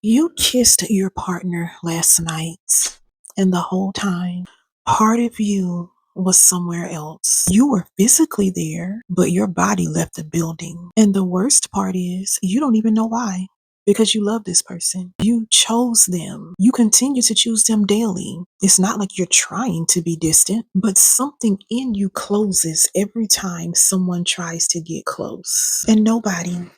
You kissed your partner last night, and the whole time, part of you was somewhere else. You were physically there, but your body left the building. And the worst part is, you don't even know why. Because you love this person. You chose them. You continue to choose them daily. It's not like you're trying to be distant, but something in you closes every time someone tries to get close. And nobody,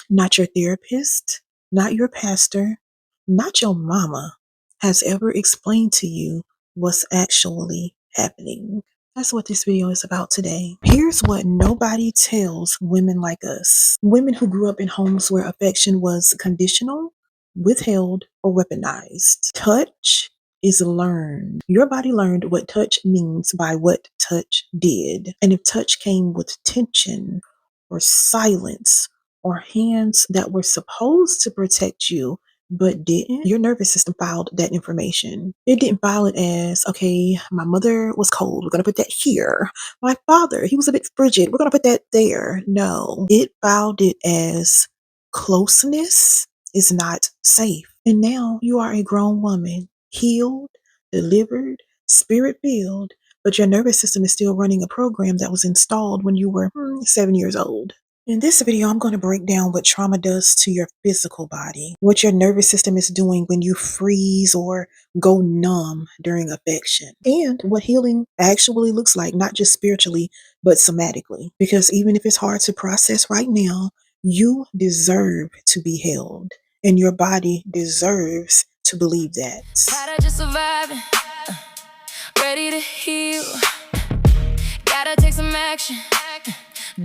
not your therapist, not your pastor, not your mama, has ever explained to you what's actually happening. That's what this video is about today. Here's what nobody tells women like us. Women who grew up in homes where affection was conditional, withheld, or weaponized. Touch is learned. Your body learned what touch means by what touch did. And if touch came with tension or silence or hands that were supposed to protect you but didn't, your nervous system filed that information. It didn't file it as, okay, my mother was cold, we're going to put that here. My father, he was a bit frigid, we're going to put that there. No, it filed it as closeness is not safe. And now you are a grown woman, healed, delivered, spirit filled, but your nervous system is still running a program that was installed when you were 7 years old. In this video, I'm going to break down what trauma does to your physical body, what your nervous system is doing when you freeze or go numb during affection, and what healing actually looks like, not just spiritually, but somatically. Because even if it's hard to process right now, you deserve to be held, and your body deserves to believe that. Tired of just surviving, ready to heal. Gotta take some action,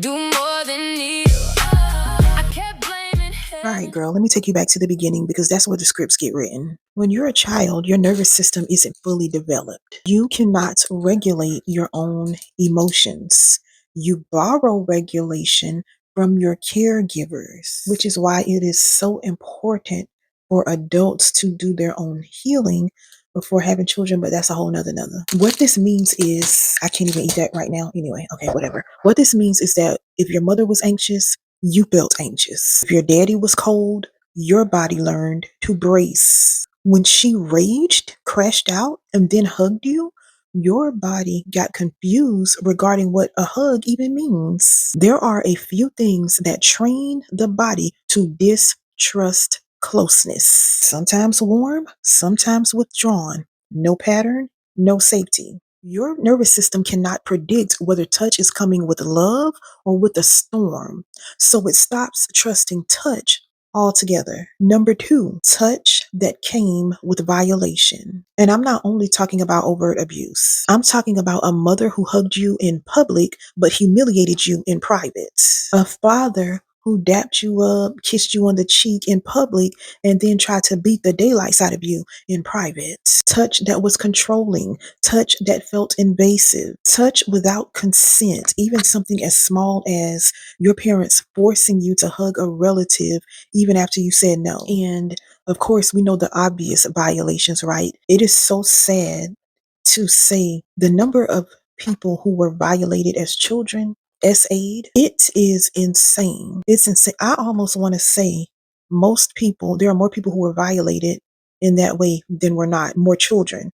do more than kneel. I kept blaming All right, girl, let me take you back to the beginning because that's where the scripts get written. When you're a child, your nervous system isn't fully developed. You cannot regulate your own emotions. You borrow regulation from your caregivers, which is why it is so important for adults to do their own healing before having children, but that's a whole nother. What this means is, I can't even eat that right now. Anyway, okay, whatever. What this means is that if your mother was anxious, you felt anxious. If your daddy was cold, your body learned to brace. When she raged, crashed out, and then hugged you, your body got confused regarding what a hug even means. There are a few things that train the body to distrust closeness. Sometimes warm, sometimes withdrawn. No pattern, no safety. Your nervous system cannot predict whether touch is coming with love or with a storm, so it stops trusting touch altogether. Number 2, touch that came with violation. And I'm not only talking about overt abuse. I'm talking about a mother who hugged you in public but humiliated you in private. A father who dapped you up, kissed you on the cheek in public, and then tried to beat the daylights out of you in private. Touch that was controlling, touch that felt invasive, touch without consent, even something as small as your parents forcing you to hug a relative even after you said no. And of course, we know the obvious violations, right? It is so sad to say the number of people who were violated as children, as aid, it is insane. It's insane. I almost want to say most people, there are more people who were violated in that way than were not, more children,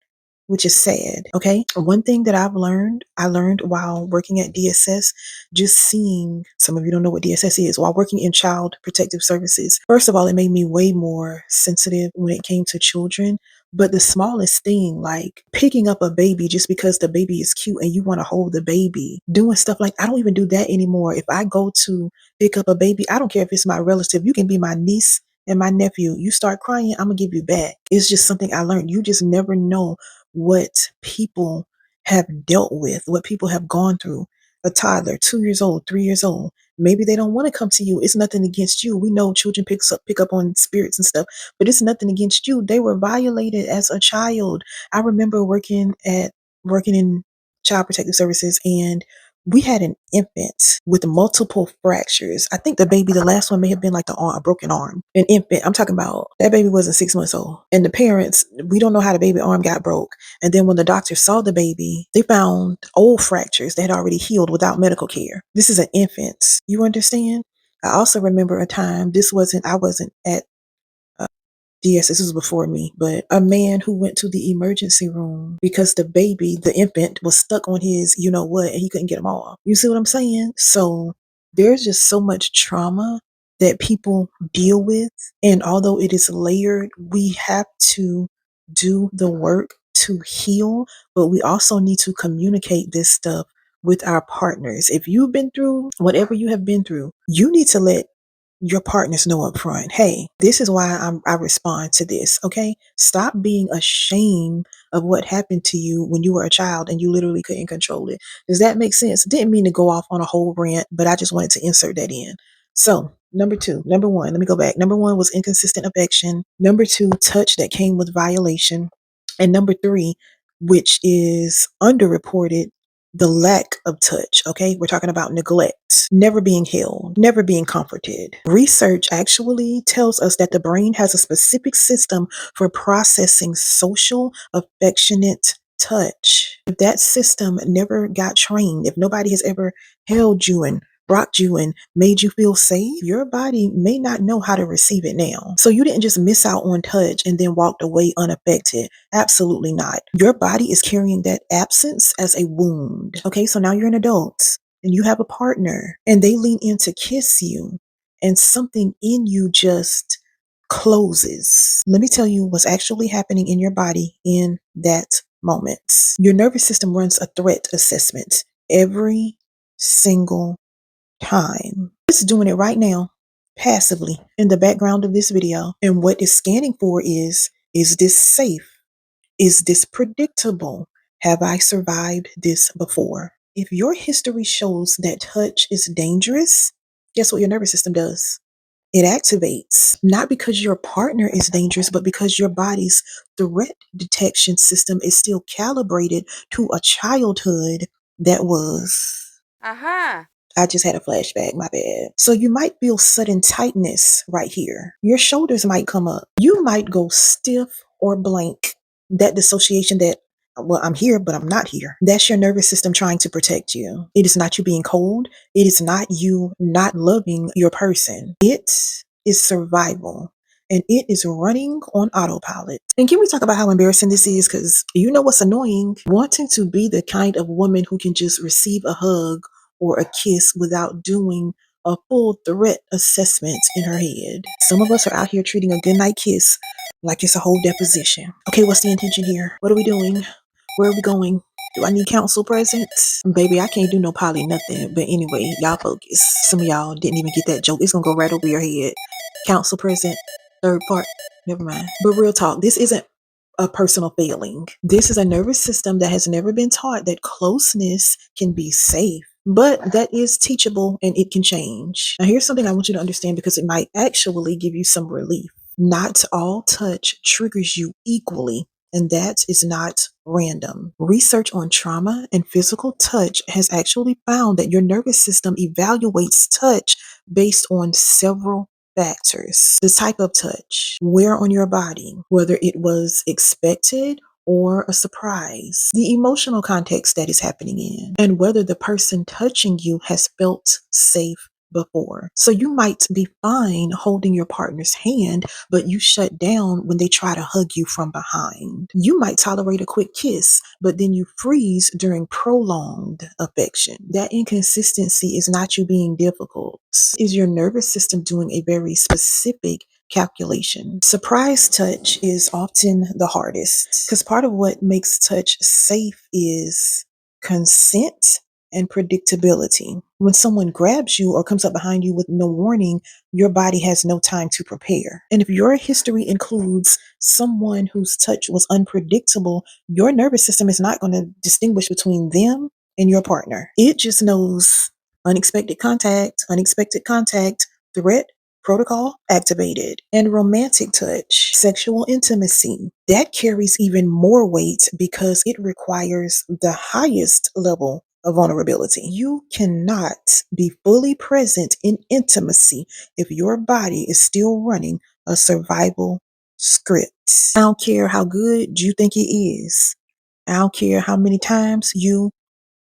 which is sad. Okay. One thing that I learned while working at DSS, just seeing, some of you don't know what DSS is, while working in child protective services. First of all, it made me way more sensitive when it came to children. But the smallest thing, like picking up a baby just because the baby is cute and you want to hold the baby, doing stuff like, I don't even do that anymore. If I go to pick up a baby, I don't care if it's my relative, you can be my niece and my nephew. You start crying, I'm gonna give you back. It's just something I learned. You just never know what people have dealt with, what people have gone through. A toddler, 2 years old, 3 years old, maybe they don't want to come to you. It's nothing against you. We know children pick up on spirits and stuff, but it's nothing against you. They were violated as a child. I remember working in child protective services, and we had an infant with multiple fractures. I think the last one may have been like a broken arm. An infant, I'm talking about, that baby wasn't 6 months old. And the parents, we don't know how the baby arm got broke. And then when the doctor saw the baby, they found old fractures that had already healed without medical care. This is an infant. You understand? I also remember a time, I wasn't at Yes, this was before me, but a man who went to the emergency room because the baby, the infant, was stuck on his, you know what, and he couldn't get him off. You see what I'm saying? So there's just so much trauma that people deal with. And although it is layered, we have to do the work to heal, but we also need to communicate this stuff with our partners. If you've been through whatever you have been through, you need to let your partners know up front, hey, this is why I respond to this. Okay. Stop being ashamed of what happened to you when you were a child and you literally couldn't control it. Does that make sense? Didn't mean to go off on a whole rant, but I just wanted to insert that in. So, number one, let me go back. Number one was inconsistent affection. Number two, touch that came with violation. And number three, which is underreported, the lack of touch. Okay. We're talking about neglect, never being held, never being comforted. Research actually tells us that the brain has a specific system for processing social, affectionate touch. If that system never got trained, if nobody has ever held you and rocked you and made you feel safe, your body may not know how to receive it now. So you didn't just miss out on touch and then walked away unaffected. Absolutely not. Your body is carrying that absence as a wound. Okay, so now you're an adult and you have a partner and they lean in to kiss you and something in you just closes. Let me tell you what's actually happening in your body in that moment. Your nervous system runs a threat assessment every single time. It's doing it right now, passively, in the background of this video. And what it's scanning for is this safe? Is this predictable? Have I survived this before? If your history shows that touch is dangerous, guess what your nervous system does? It activates, not because your partner is dangerous, but because your body's threat detection system is still calibrated to a childhood that was. Aha. I just had a flashback, my bad. So you might feel sudden tightness right here. Your shoulders might come up. You might go stiff or blank. That dissociation that, well, I'm here, but I'm not here. That's your nervous system trying to protect you. It is not you being cold. It is not you not loving your person. It is survival. And it is running on autopilot. And can we talk about how embarrassing this is? Because you know what's annoying? Wanting to be the kind of woman who can just receive a hug or a kiss without doing a full threat assessment in her head. Some of us are out here treating a goodnight kiss like it's a whole deposition. Okay, what's the intention here? What are we doing? Where are we going? Do I need counsel present? Baby, I can't do no poly nothing. But anyway, y'all focus. Some of y'all didn't even get that joke. It's gonna go right over your head. Counsel present. Third part. Never mind. But real talk, this isn't a personal failing. This is a nervous system that has never been taught that closeness can be safe. But that is teachable and it can change. Now, here's something I want you to understand because it might actually give you some relief. Not all touch triggers you equally, and that is not random. Research on trauma and physical touch has actually found that your nervous system evaluates touch based on several factors: the type of touch, where on your body, whether it was expected or a surprise, the emotional context that is happening in, and whether the person touching you has felt safe before. So you might be fine holding your partner's hand, but you shut down when they try to hug you from behind. You might tolerate a quick kiss, but then you freeze during prolonged affection. That inconsistency is not you being difficult. Is your nervous system doing a very specific calculation? Surprise touch is often the hardest because part of what makes touch safe is consent and predictability. When someone grabs you or comes up behind you with no warning, your body has no time to prepare. And if your history includes someone whose touch was unpredictable, your nervous system is not going to distinguish between them and your partner. It just knows unexpected contact, threat, protocol activated. And romantic touch, sexual intimacy, that carries even more weight because it requires the highest level of vulnerability. You cannot be fully present in intimacy if your body is still running a survival script. I don't care how good you think it is. I don't care how many times you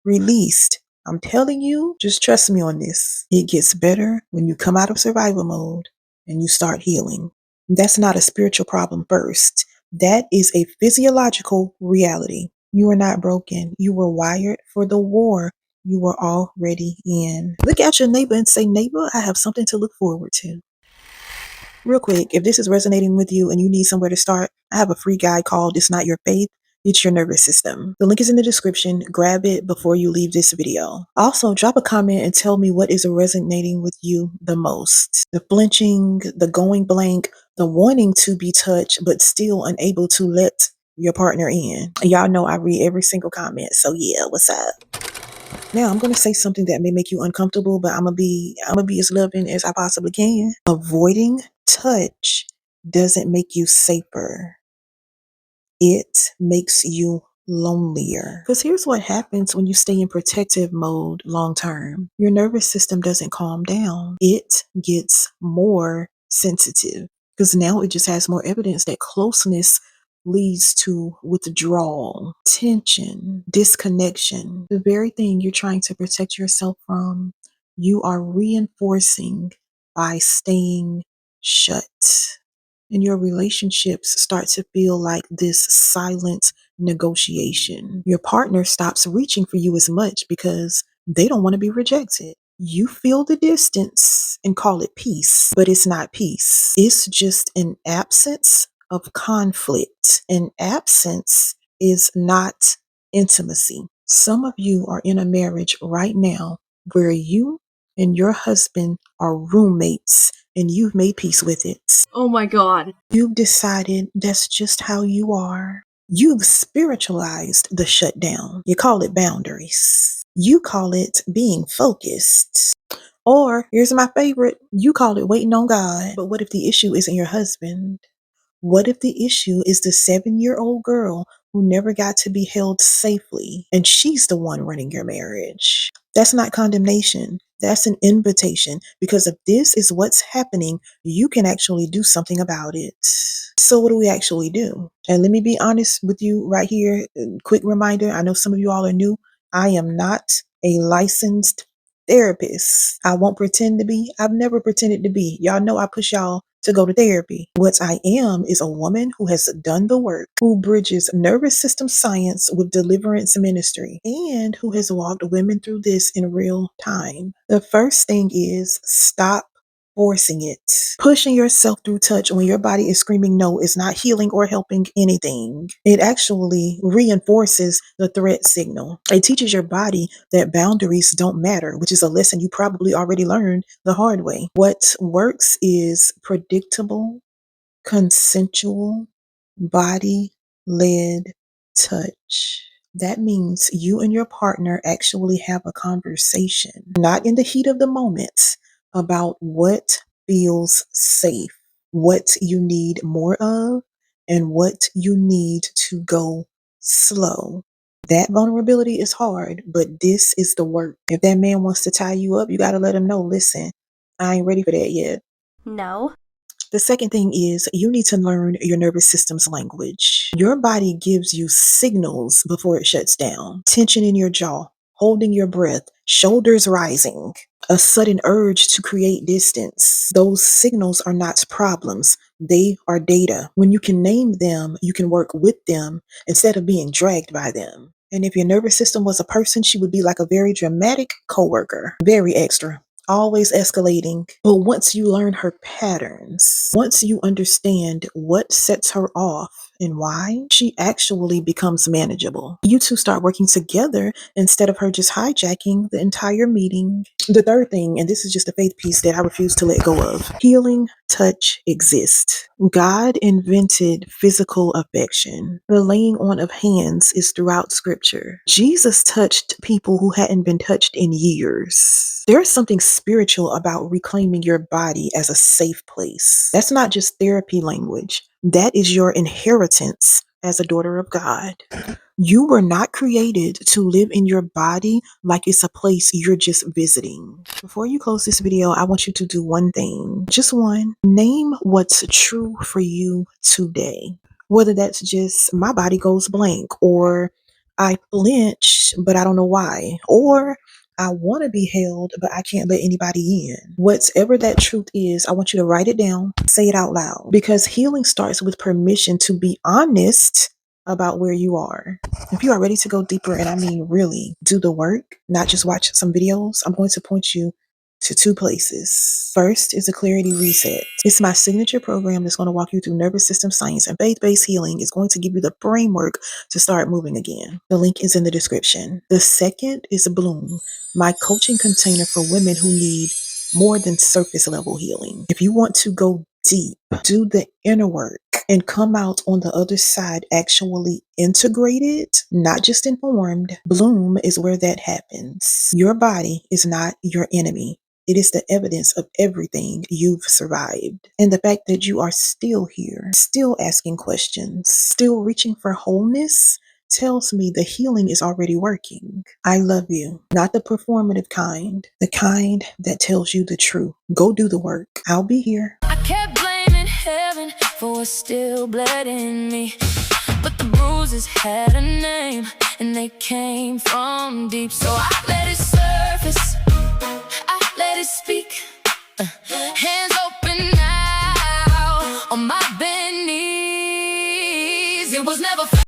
released. I'm telling you, just trust me on this. It gets better when you come out of survival mode and you start healing. That's not a spiritual problem first. That is a physiological reality. You are not broken. You were wired for the war you were already in. Look at your neighbor and say, neighbor, I have something to look forward to. Real quick, if this is resonating with you and you need somewhere to start, I have a free guide called It's Not Your Faith, It's Your Nervous System. The link is in the description. Grab it before you leave this video. Also, drop a comment and tell me what is resonating with you the most. The flinching, the going blank, the wanting to be touched but still unable to let your partner in. Y'all know I read every single comment, so yeah, what's up? Now I'm gonna say something that may make you uncomfortable, but I'm gonna be as loving as I possibly can. Avoiding touch doesn't make you safer. It makes you lonelier. Because here's what happens when you stay in protective mode long term. Your nervous system doesn't calm down. It gets more sensitive because now it just has more evidence that closeness leads to withdrawal, tension, disconnection. The very thing you're trying to protect yourself from, you are reinforcing by staying shut. And your relationships start to feel like this silent negotiation. Your partner stops reaching for you as much because they don't want to be rejected. You feel the distance and call it peace, but it's not peace. It's just an absence of conflict. An absence is not intimacy. Some of you are in a marriage right now where you and your husband are roommates and you've made peace with it. Oh my God. You've decided that's just how you are. You've spiritualized the shutdown. You call it boundaries. You call it being focused. Or, here's my favorite, you call it waiting on God. But what if the issue isn't your husband? What if the issue is the 7-year-old girl who never got to be held safely and she's the one running your marriage? That's not condemnation. That's an invitation, because if this is what's happening, you can actually do something about it. So what do we actually do? And let me be honest with you right here. Quick reminder, I know some of you all are new. I am not a licensed therapist. I won't pretend to be. I've never pretended to be. Y'all know I push y'all to go to therapy. What I am is a woman who has done the work, who bridges nervous system science with deliverance ministry, and who has walked women through this in real time. The first thing is stop forcing it. Pushing yourself through touch when your body is screaming no is not healing or helping anything. It actually reinforces the threat signal. It teaches your body that boundaries don't matter, which is a lesson you probably already learned the hard way. What works is predictable, consensual, body-led touch. That means you and your partner actually have a conversation, not in the heat of the moment, about what feels safe, what you need more of, and what you need to go slow. That vulnerability is hard, but this is the work. If that man wants to tie you up, you got to let him know, listen, I ain't ready for that yet. No. The second thing is you need to learn your nervous system's language. Your body gives you signals before it shuts down. Tension in your jaw, holding your breath, shoulders rising, a sudden urge to create distance. Those signals are not problems. They are data. When you can name them, you can work with them instead of being dragged by them. And if your nervous system was a person, she would be like a very dramatic coworker, very extra, always escalating. But once you learn her patterns, once you understand what sets her off and why, she actually becomes manageable. You two start working together instead of her just hijacking the entire meeting. The third thing, and this is just a faith piece that I refuse to let go of, healing touch exists. God invented physical affection. The laying on of hands is throughout scripture. Jesus touched people who hadn't been touched in years. There's something spiritual about reclaiming your body as a safe place. That's not just therapy language. That is your inheritance as a daughter of God. You were not created to live in your body like it's a place you're just visiting. Before you close this video, I want you to do one thing. Just one. Name what's true for you today. Whether that's just my body goes blank, or I flinch, but I don't know why, or I want to be held, but I can't let anybody in. Whatever that truth is, I want you to write it down, say it out loud, because healing starts with permission to be honest about where you are. If you are ready to go deeper, and I mean really do the work, not just watch some videos, I'm going to point you to two places. First is a clarity reset. It's my signature program that's going to walk you through nervous system science and faith-based healing. It's going to give you the framework to start moving again. The link is in the description. The second is Bloom, my coaching container for women who need more than surface level healing. If you want to go deep, do the inner work, and come out on the other side actually integrated, not just informed, Bloom is where that happens. Your body is not your enemy. It is the evidence of everything you've survived. And the fact that you are still here, still asking questions, still reaching for wholeness, tells me the healing is already working. I love you. Not the performative kind, the kind that tells you the truth. Go do the work. I'll be here. I kept blaming heaven for what still bled in me, but the bruises had a name and they came from deep. So I let it surface, I let it speak. Hands open now on my bent knees. It was never